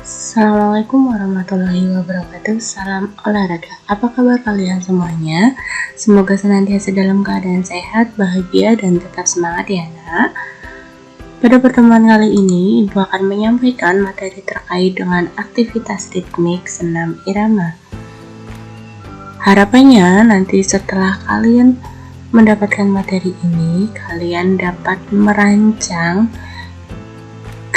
Assalamualaikum warahmatullahi wabarakatuh. Salam olahraga. Apa kabar kalian semuanya? Semoga senantiasa dalam keadaan sehat, bahagia, dan tetap semangat ya nak. Pada pertemuan kali ini, Ibu akan menyampaikan materi terkait dengan aktivitas ritmik senam irama. Harapannya nanti setelah kalian mendapatkan materi ini, kalian dapat merancang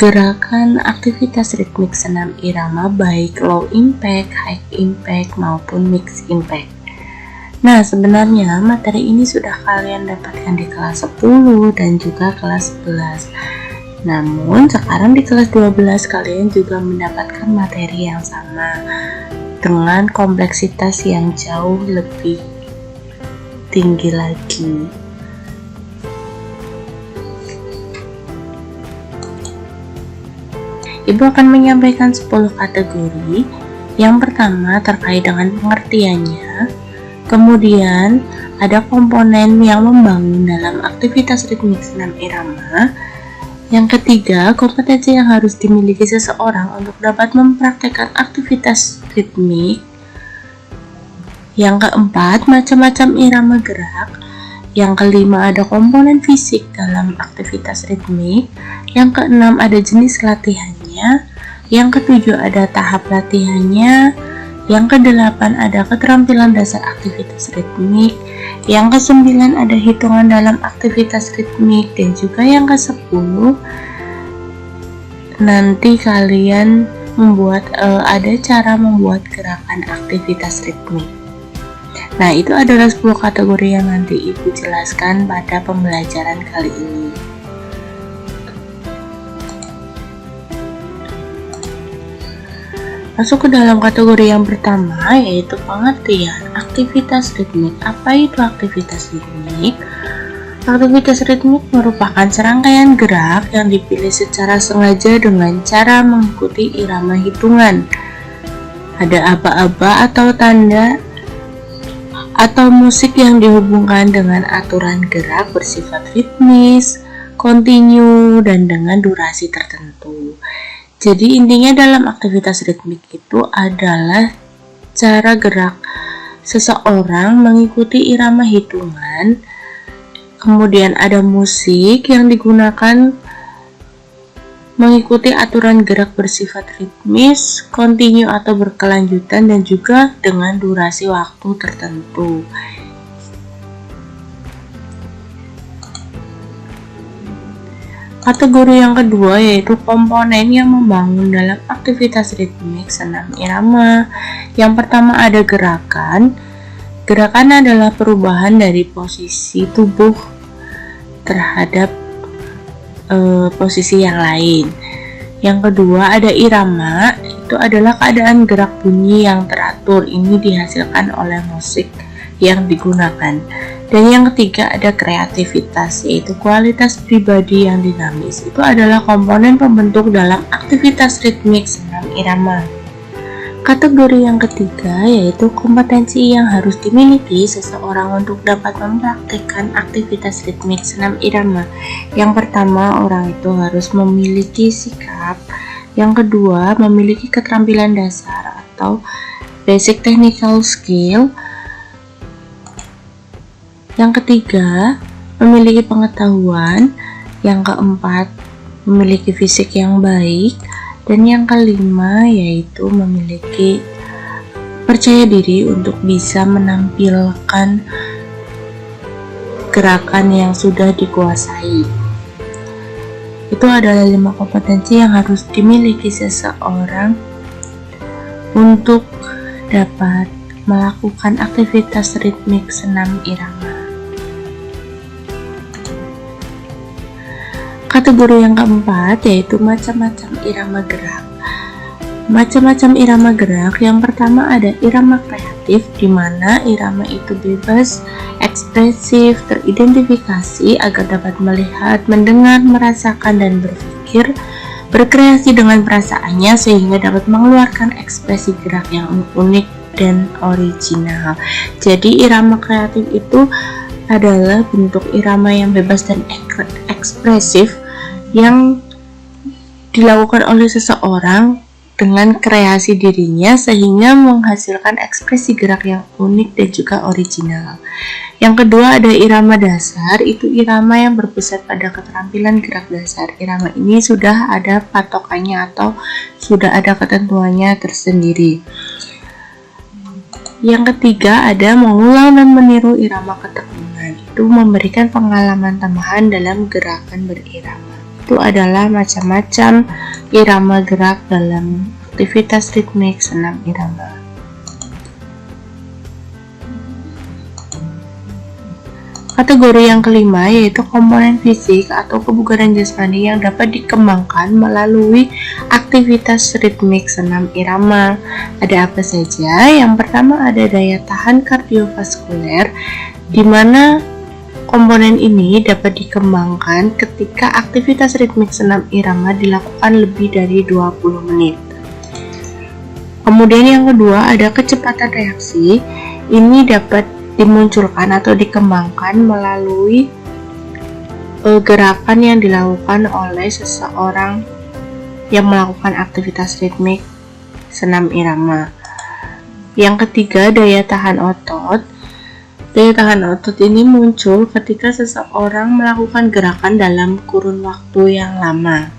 gerakan aktivitas ritmik senam irama baik low impact, high impact, maupun mix impact. Nah, sebenarnya materi ini sudah kalian dapatkan di kelas 10 dan juga kelas 11. Namun, sekarang di kelas 12 kalian juga mendapatkan materi yang sama dengan kompleksitas yang jauh lebih tinggi lagi. Ibu akan menyampaikan 10 kategori. Yang pertama terkait dengan pengertiannya, kemudian ada komponen yang membangun dalam aktivitas ritmik senam irama. Yang ketiga, kompetensi yang harus dimiliki seseorang untuk dapat mempraktekkan aktivitas ritmik. Yang keempat, macam-macam irama gerak. Yang kelima, ada komponen fisik dalam aktivitas ritmik. Yang keenam, ada jenis latihannya. Yang ketujuh, ada tahap latihannya. Yang kedelapan, ada keterampilan dasar aktivitas ritmik. Yang kesembilan, ada hitungan dalam aktivitas ritmik. Dan juga yang ke-10, nanti kalian ada cara membuat gerakan aktivitas ritmik. Nah, itu adalah 10 kategori yang nanti Ibu jelaskan pada pembelajaran kali ini. Masuk ke dalam kategori yang pertama, yaitu pengertian aktivitas ritmik. Apa itu aktivitas ritmik? Aktivitas ritmik merupakan serangkaian gerak yang dipilih secara sengaja dengan cara mengikuti irama hitungan. Ada aba-aba atau tanda atau musik yang dihubungkan dengan aturan gerak bersifat ritmis, kontinu, dan dengan durasi tertentu. Jadi intinya dalam aktivitas ritmik itu adalah cara gerak seseorang mengikuti irama hitungan, kemudian ada musik yang digunakan mengikuti aturan gerak bersifat ritmis, kontinu atau berkelanjutan, dan juga dengan durasi waktu tertentu. Kategori yang kedua yaitu komponen yang membangun dalam aktivitas ritmik senam irama. Yang pertama ada gerakan. Gerakan adalah perubahan dari posisi tubuh terhadap posisi yang lain. Yang kedua ada irama, itu adalah keadaan gerak bunyi yang teratur. Ini dihasilkan oleh musik yang digunakan. Dan yang ketiga ada kreativitas, yaitu kualitas pribadi yang dinamis. Itu adalah komponen pembentuk dalam aktivitas ritmik senam irama. Kategori yang ketiga yaitu kompetensi yang harus dimiliki seseorang untuk dapat mempraktikkan aktivitas ritmik senam irama. Yang pertama, orang itu harus memiliki sikap. Yang kedua, memiliki keterampilan dasar atau basic technical skill. Yang ketiga, memiliki pengetahuan. Yang keempat, memiliki fisik yang baik. Dan yang kelima yaitu memiliki percaya diri untuk bisa menampilkan gerakan yang sudah dikuasai. Itu adalah 5 kompetensi yang harus dimiliki seseorang untuk dapat melakukan aktivitas ritmik senam irama. Kategori yang keempat yaitu macam-macam irama gerak. Macam-macam irama gerak, yang pertama ada irama kreatif, di mana irama itu bebas, ekspresif, teridentifikasi agar dapat melihat, mendengar, merasakan, dan berpikir, berkreasi dengan perasaannya sehingga dapat mengeluarkan ekspresi gerak yang unik dan original. Jadi irama kreatif itu adalah bentuk irama yang bebas dan ekspresif yang dilakukan oleh seseorang dengan kreasi dirinya sehingga menghasilkan ekspresi gerak yang unik dan juga original. Yang kedua ada irama dasar, itu irama yang berpusat pada keterampilan gerak dasar. Irama ini sudah ada patokannya atau sudah ada ketentuannya tersendiri. Yang ketiga ada mengulang dan meniru irama ketekunan, itu memberikan pengalaman tambahan dalam gerakan berirama. Itu adalah macam-macam irama gerak dalam aktivitas ritmik senam irama. Kategori yang kelima yaitu komponen fisik atau kebugaran jasmani yang dapat dikembangkan melalui aktivitas ritmik senam irama. Ada apa saja? Yang pertama ada daya tahan kardiovaskuler, di mana komponen ini dapat dikembangkan ketika aktivitas ritmik senam irama dilakukan lebih dari 20 menit. Kemudian yang kedua ada kecepatan reaksi, ini dapat dimunculkan atau dikembangkan melalui gerakan yang dilakukan oleh seseorang yang melakukan aktivitas ritmik senam irama. Yang ketiga daya tahan otot. Daya tahan otot ini muncul ketika seseorang melakukan gerakan dalam kurun waktu yang lama.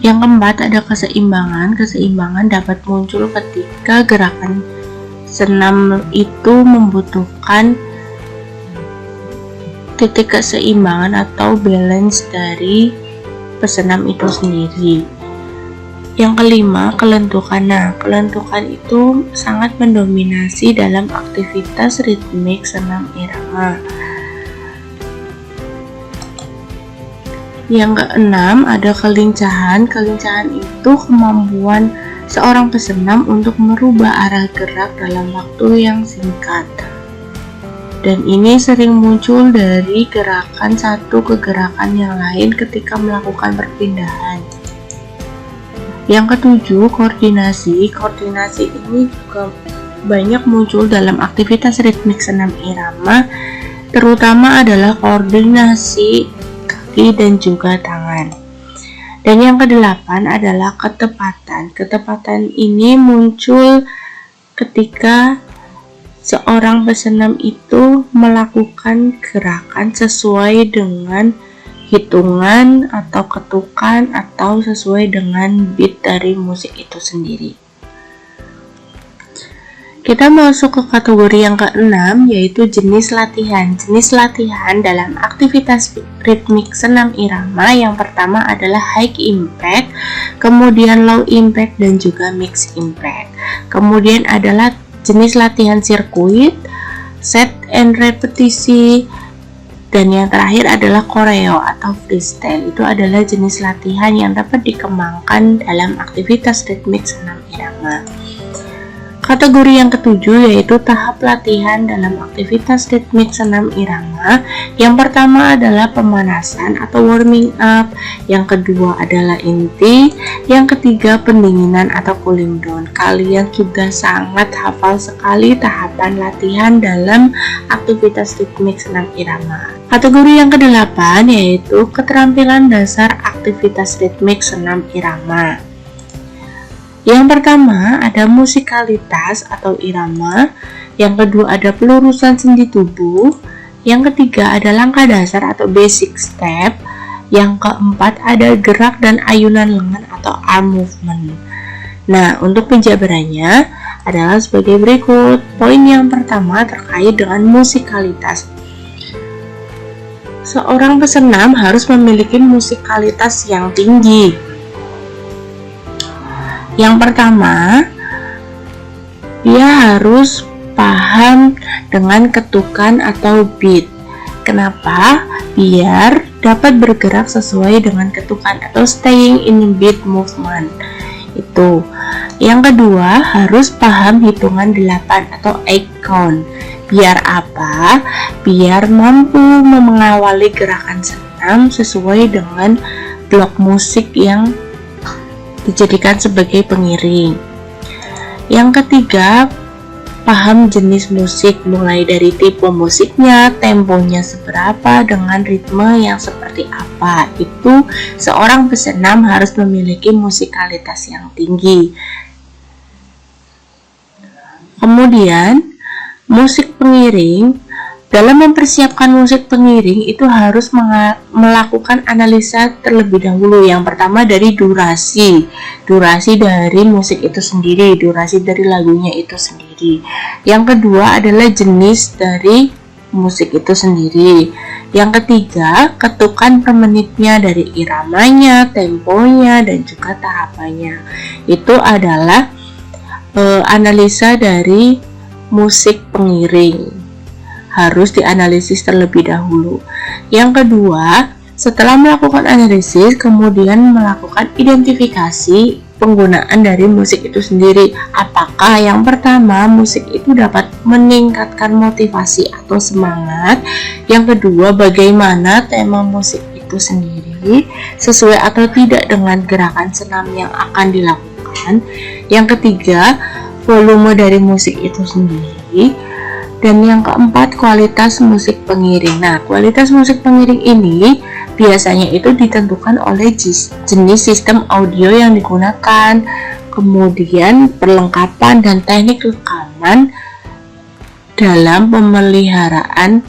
Yang keempat ada keseimbangan. Keseimbangan dapat muncul ketika gerakan senam itu membutuhkan titik keseimbangan atau balance dari pesenam itu sendiri. Yang kelima, kelentukan. Nah, kelentukan itu sangat mendominasi dalam aktivitas ritmik senam irama. Yang keenam, ada kelincahan. Kelincahan itu kemampuan seorang pesenam untuk merubah arah gerak dalam waktu yang singkat. Dan ini sering muncul dari gerakan satu ke gerakan yang lain ketika melakukan perpindahan. Yang ketujuh, koordinasi. Koordinasi ini juga banyak muncul dalam aktivitas ritmik senam irama, terutama adalah koordinasi kaki dan juga tangan. Dan yang kedelapan adalah ketepatan. Ketepatan ini muncul ketika seorang pesenam itu melakukan gerakan sesuai dengan hitungan atau ketukan atau sesuai dengan beat dari musik itu sendiri. Kita masuk ke kategori yang keenam yaitu jenis latihan. Jenis latihan dalam aktivitas ritmik senam irama yang pertama adalah high impact, kemudian low impact dan juga mix impact. Kemudian adalah jenis latihan sirkuit, set and repetisi, dan yang terakhir adalah koreo atau freestyle. Itu adalah jenis latihan yang dapat dikembangkan dalam aktivitas ritmik senam irama. Kategori yang ketujuh yaitu tahap latihan dalam aktivitas ritmik senam irama. Yang pertama adalah pemanasan atau warming up, yang kedua adalah inti, yang ketiga pendinginan atau cooling down. Kalian sudah sangat hafal sekali tahapan latihan dalam aktivitas ritmik senam irama. Kategori yang kedelapan yaitu keterampilan dasar aktivitas ritmik senam irama. Yang pertama ada musikalitas atau irama, yang kedua ada pelurusan sendi tubuh, yang ketiga ada langkah dasar atau basic step, yang keempat ada gerak dan ayunan lengan atau arm movement. Nah, untuk penjabarannya adalah sebagai berikut. Poin yang pertama terkait dengan musikalitas. Seorang pesenam harus memiliki musikalitas yang tinggi. Yang pertama, dia harus paham dengan ketukan atau beat. Kenapa? Biar dapat bergerak sesuai dengan ketukan atau staying in beat movement. Itu. Yang kedua, harus paham hitungan 8 atau 8 count. Biar apa? Biar mampu mengawali gerakan senam sesuai dengan blok musik yang dijadikan sebagai pengiring. Yang ketiga, paham jenis musik mulai dari tipe musiknya, temponya seberapa, dengan ritme yang seperti apa. Itu seorang pesenam harus memiliki musikalitas yang tinggi. Kemudian, musik pengiring. Dalam mempersiapkan musik pengiring itu harus melakukan analisa terlebih dahulu. Yang pertama dari durasi dari musik itu sendiri, durasi dari lagunya itu sendiri. Yang kedua adalah jenis dari musik itu sendiri. Yang ketiga, ketukan per menitnya dari iramanya, temponya, dan juga tahapannya. Itu adalah analisa dari musik pengiring. Harus dianalisis terlebih dahulu. Yang kedua, setelah melakukan analisis, kemudian melakukan identifikasi penggunaan dari musik itu sendiri. Apakah yang pertama, musik itu dapat meningkatkan motivasi atau semangat? Yang kedua, bagaimana tema musik itu sendiri sesuai atau tidak dengan gerakan senam yang akan dilakukan? Yang ketiga, volume dari musik itu sendiri. Dan yang keempat, kualitas musik pengiring. Nah, kualitas musik pengiring ini biasanya itu ditentukan oleh jenis sistem audio yang digunakan, kemudian perlengkapan dan teknik rekaman dalam pemeliharaan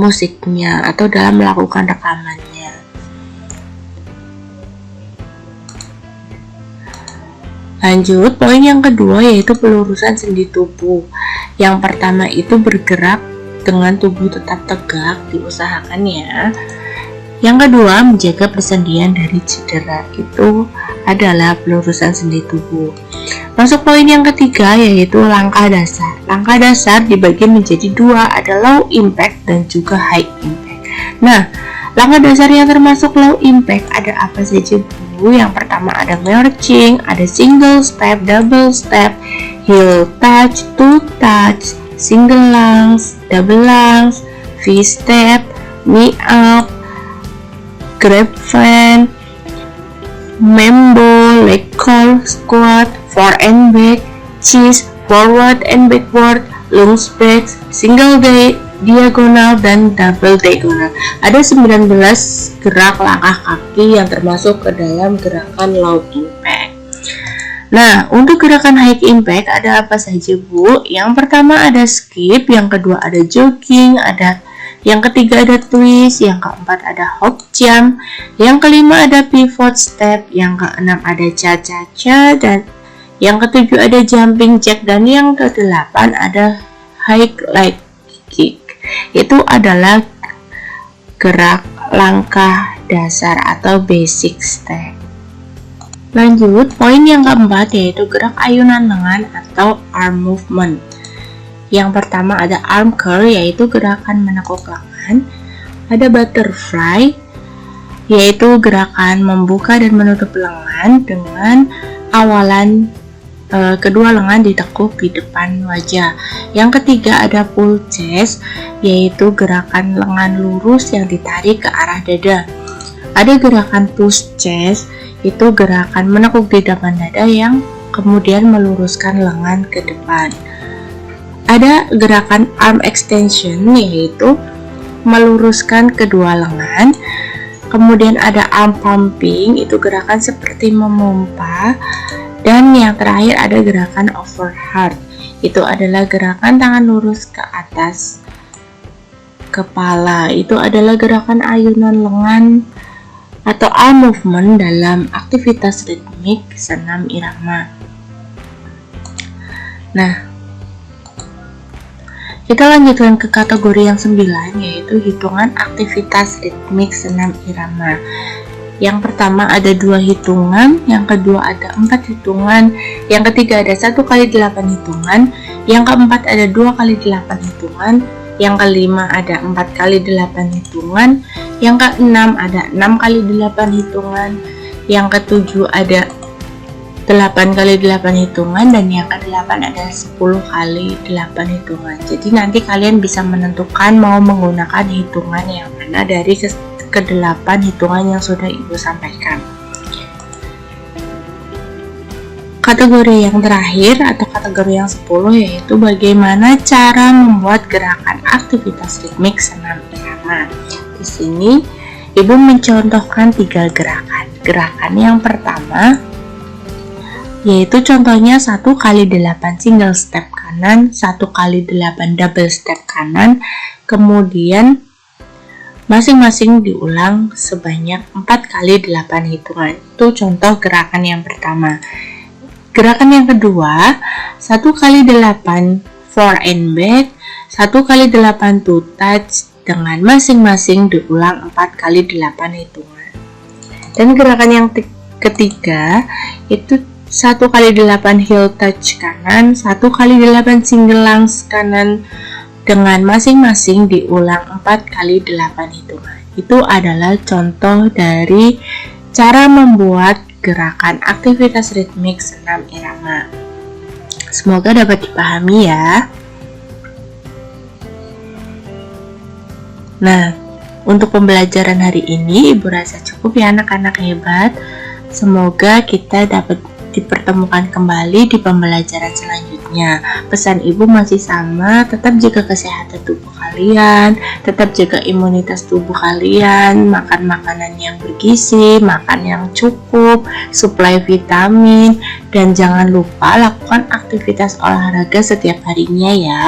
musiknya atau dalam melakukan rekamannya. Lanjut, poin yang kedua yaitu pelurusan sendi tubuh. Yang pertama itu bergerak dengan tubuh tetap tegak, diusahakan ya. Yang kedua, menjaga persendian dari cedera. Itu adalah pelurusan sendi tubuh. Masuk poin yang ketiga yaitu langkah dasar. Langkah dasar dibagi menjadi dua, ada low impact dan juga high impact. Nah, langkah dasar yang termasuk low impact ada apa saja, Bu? Yang pertama ada marching, ada single step, double step, heel touch, two touch, single lunge, double lunge, V-step, knee up, grab fan, mambo, leg curl, squat, fore and back, cheese, forward and backward, lunge back, single diagonal, dan double diagonal. Ada 19 gerak langkah kaki yang termasuk ke dalam gerakan low impact. Nah, untuk gerakan high impact ada apa saja, Bu? Yang pertama ada skip, yang kedua ada jogging, yang ketiga ada twist, yang keempat ada hop jump, yang kelima ada pivot step, yang keenam ada cha-cha-cha, dan yang ketujuh ada jumping jack, dan yang kedelapan ada high leg kick. Itu adalah gerak langkah dasar atau basic step. Lanjut, poin yang keempat yaitu gerak ayunan lengan atau arm movement. Yang pertama ada arm curl, yaitu gerakan menekuk lengan. Ada butterfly, yaitu gerakan membuka dan menutup lengan dengan awalan kedua lengan ditekuk di depan wajah. Yang ketiga ada pull chest, yaitu gerakan lengan lurus yang ditarik ke arah dada. Ada gerakan push chest, itu gerakan menekuk di depan dada yang kemudian meluruskan lengan ke depan. Ada gerakan arm extension, yaitu meluruskan kedua lengan. Kemudian ada arm pumping, itu gerakan seperti memompa. Dan yang terakhir ada gerakan overhead, itu adalah gerakan tangan lurus ke atas kepala. Itu adalah gerakan ayunan lengan atau arm movement dalam aktivitas ritmik senam irama. Nah, kita lanjutkan ke kategori yang 9, yaitu hitungan aktivitas ritmik senam irama. Yang pertama ada 2 hitungan, yang kedua ada 4 hitungan, yang ketiga ada 1 kali 8 hitungan, yang keempat ada 2 kali 8 hitungan, yang kelima ada 4 kali 8 hitungan, yang keenam ada 6 kali 8 hitungan, yang ketujuh ada 8 kali 8 hitungan, dan yang ke-8 ada 10 kali 8 hitungan. Jadi nanti kalian bisa menentukan mau menggunakan hitungan yang mana dari ke-8 hitungan yang sudah Ibu sampaikan. kategori yang terakhir atau kategori yang 10 yaitu bagaimana cara membuat gerakan aktivitas ritmik senam irama. Di sini Ibu mencontohkan 3 gerakan. Gerakan yang pertama yaitu contohnya 1 kali 8 single step kanan, 1 kali 8 double step kanan, kemudian masing-masing diulang sebanyak 4 kali 8 hitungan. Itu contoh gerakan yang pertama. Gerakan yang kedua, 1 kali 8 forward and back, 1 kali 8 to touch dengan masing-masing diulang 4 kali 8 hitungan. Dan gerakan yang ketiga itu 1 kali 8 heel touch kanan, 1 kali 8 single lunge kanan dengan masing-masing diulang 4 kali 8 hitungan. Itu adalah contoh dari cara membuat gerakan aktivitas ritmik senam irama. Semoga dapat dipahami ya. Nah, untuk pembelajaran hari ini Ibu rasa cukup ya anak-anak hebat. Semoga kita dapat dipertemukan kembali di pembelajaran selanjutnya. Pesan Ibu masih sama, tetap jaga kesehatan tubuh kalian, tetap jaga imunitas tubuh kalian, makan makanan yang bergizi, makan yang cukup, suplai vitamin, dan jangan lupa lakukan aktivitas olahraga setiap harinya ya.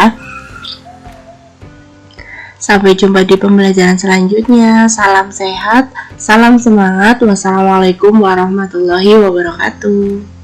Sampai jumpa di pembelajaran selanjutnya. Salam sehat, salam semangat. Wassalamualaikum warahmatullahi wabarakatuh.